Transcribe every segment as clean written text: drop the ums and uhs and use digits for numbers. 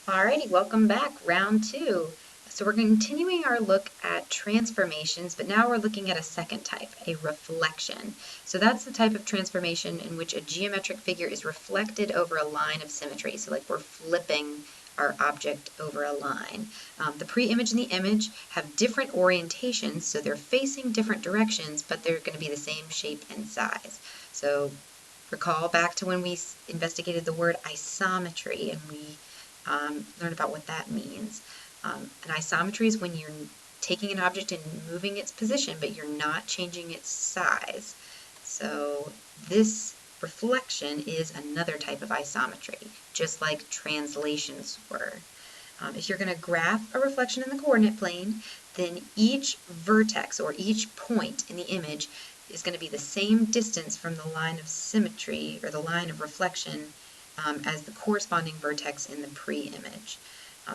Alrighty, welcome back, round two. So we're continuing our look at transformations, but now we're looking at a second type, a reflection. So that's the type of transformation in which a geometric figure is reflected over a line of symmetry. So like we're flipping our object over a line. The pre-image and the image have different orientations, so they're facing different directions, but they're going to be the same shape and size. So recall back to when we investigated the word isometry and we learn about what that means. An isometry is when you're taking an object and moving its position, but you're not changing its size. So this reflection is another type of isometry, just like translations were. If you're going to graph a reflection in the coordinate plane, then each vertex or each point in the image is going to be the same distance from the line of symmetry or the line of reflection as the corresponding vertex in the pre-image.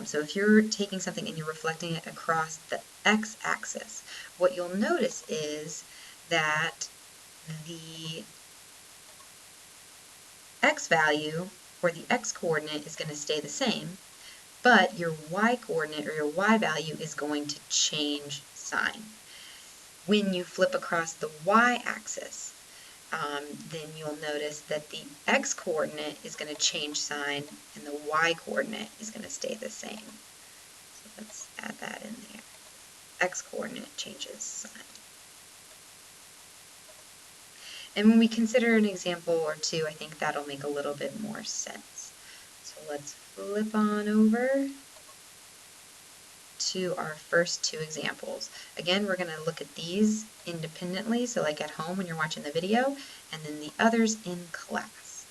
So if you're taking something and you're reflecting it across the x-axis, what you'll notice is that the x value or the x coordinate is going to stay the same, but your y coordinate or your y value is going to change sign. When you flip across the y-axis, then you'll notice that the x-coordinate is going to change sign and the y-coordinate is going to stay the same. So let's add that in there. X-coordinate changes sign. And when we consider an example or two, I think that'll make a little bit more sense. So let's flip on over to our first two examples. Again, we're going to look at these independently, so like at home when you're watching the video, and then the others in class.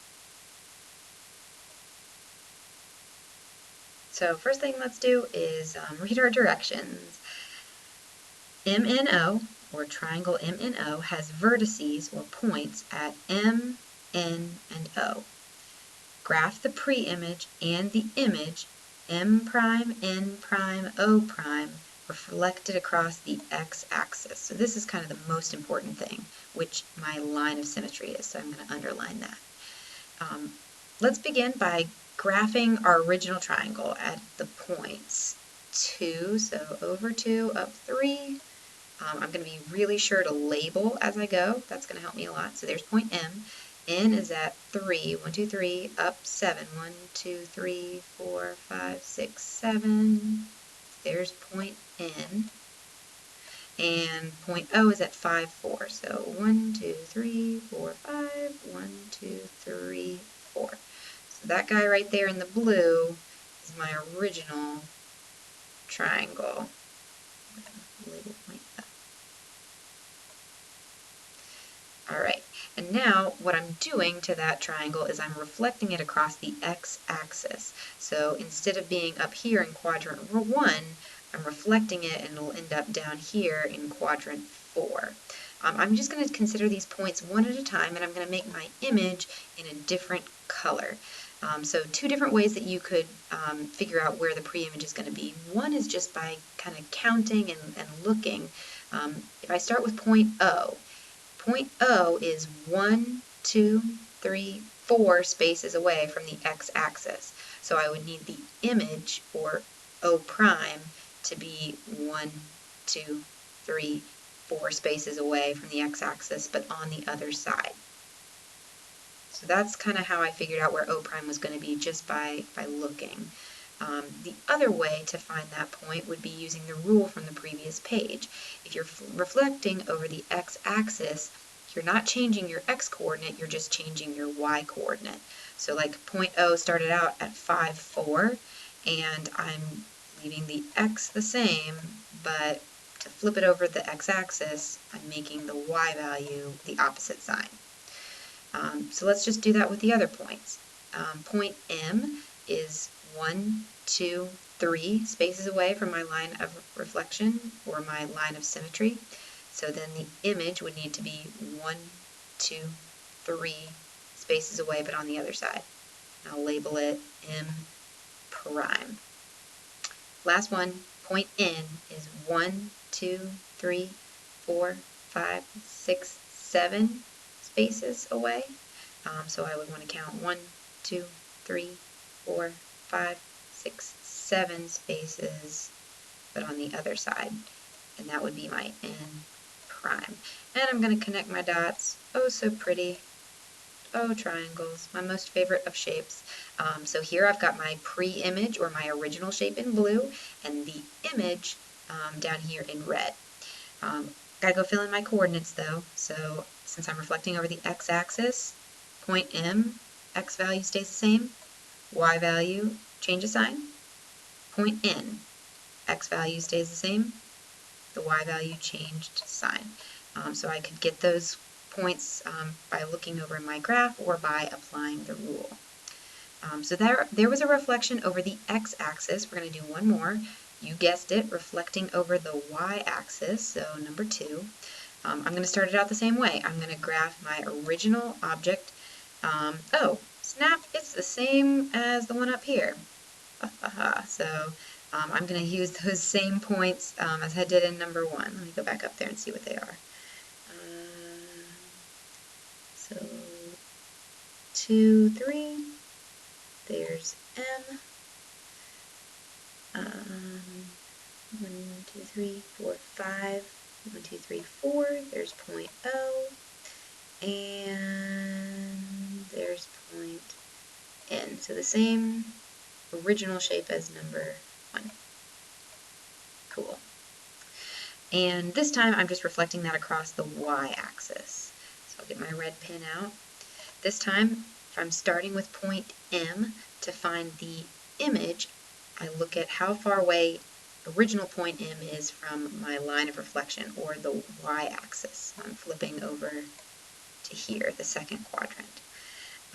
So first thing let's do is read our directions. MNO, or triangle MNO, has vertices or points at M, N, and O. Graph the pre-image and the image M prime, N prime, O prime reflected across the x-axis. So this is kind of the most important thing, which my line of symmetry is, so I'm going to underline that. Let's begin by graphing our original triangle at the points 2, so over 2, up 3. I'm going to be really sure to label as I go. That's going to help me a lot. So there's point M. N is at 3. 1, 2, 3, up 7. 1, 2, 3, 4, 5, 6, 7. There's point N. And point O is at 5, 4. So 1, 2, 3, 4, 5. 1, 2, 3, 4. So that guy right there in the blue is my original triangle. Label point O. All right, and now what I'm doing to that triangle is I'm reflecting it across the x-axis. So instead of being up here in quadrant 1, I'm reflecting it and it'll end up down here in quadrant 4. I'm just going to consider these points one at a time, and I'm going to make my image in a different color. So two different ways that you could figure out where the pre-image is going to be. One is just by kind of counting and looking. If I start with point O, point O is 1, 2, 3, 4 spaces away from the x-axis. So I would need the image, or O prime, to be 1, 2, 3, 4 spaces away from the x-axis, but on the other side. So that's kind of how I figured out where O prime was going to be, just by looking. The other way to find that point would be using the rule from the previous page. If you're reflecting over the x-axis, you're not changing your x-coordinate, you're just changing your y-coordinate. So like point O started out at 5, 4, and I'm leaving the x the same, but to flip it over the x-axis, I'm making the y value the opposite sign. So let's just do that with the other points. Point M is 1, 2, 3 spaces away from my line of reflection, or my line of symmetry. So then the image would need to be 1, 2, 3 spaces away, but on the other side. I'll label it M prime. Last one, point N is 1, 2, 3, 4, 5, 6, 7 spaces away. So I would want to count 1, 2, 3, 4, 5, 6, 7 spaces, but on the other side. And that would be my n prime. And I'm going to connect my dots. Oh, so pretty. Oh, triangles, my most favorite of shapes. So here I've got my pre-image, or my original shape, in blue, and the image down here in red. Gotta go fill in my coordinates though. So since I'm reflecting over the x-axis, point M, x value stays the same, y value changes sign. Point N, x value stays the same, the y value changed sign. So I could get those points by looking over my graph or by applying the rule. So there was a reflection over the x-axis. We're going to do one more. You guessed it, reflecting over the y-axis, so number 2. I'm going to start it out the same way. I'm going to graph my original object. Oh, snap, it's the same as the one up here. So I'm going to use those same points as I did in number 1. Let me go back up there and see what they are. So 2, 3, there's M. 1, 2, 3, 4, 5. 1, 2, 3, 4. There's point O. And there's point N. So the same original shape as number 1. Cool. And this time I'm just reflecting that across the y-axis. So I'll get my red pen out. This time, if I'm starting with point M to find the image, I look at how far away original point M is from my line of reflection, or the y-axis. I'm flipping over to here, the second quadrant.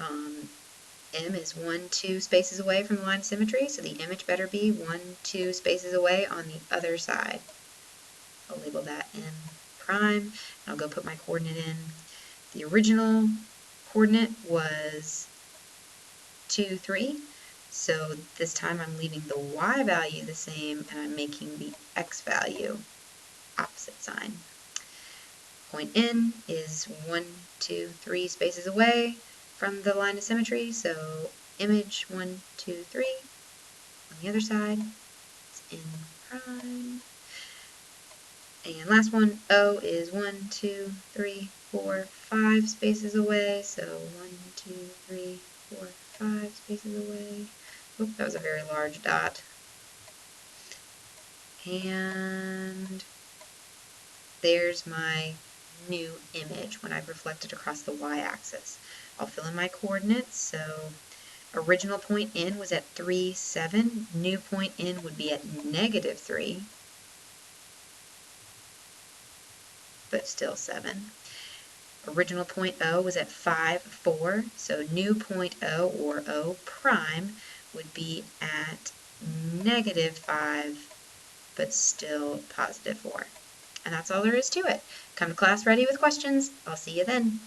M is 1, 2 spaces away from the line of symmetry, so the image better be 1, 2 spaces away on the other side. I'll label that M prime. I'll go put my coordinate in. The original coordinate was 2, 3. So this time I'm leaving the y value the same, and I'm making the x value opposite sign. Point N is 1, 2, 3 spaces away from the line of symmetry, so image 1, 2, 3. On the other side, it's N prime. And last one, O is 1, 2, 3, 4, 5 spaces away, so 1, 2, 3, 4, 5 spaces away. Oop, that was a very large dot. And there's my new image when I've reflected across the y-axis. I'll fill in my coordinates. So original point N was at 3, 7. New point N would be at -3, but still 7. Original point O was at 5, 4. So new point O, or O prime, would be at -5, but still +4. And that's all there is to it. Come to class ready with questions. I'll see you then.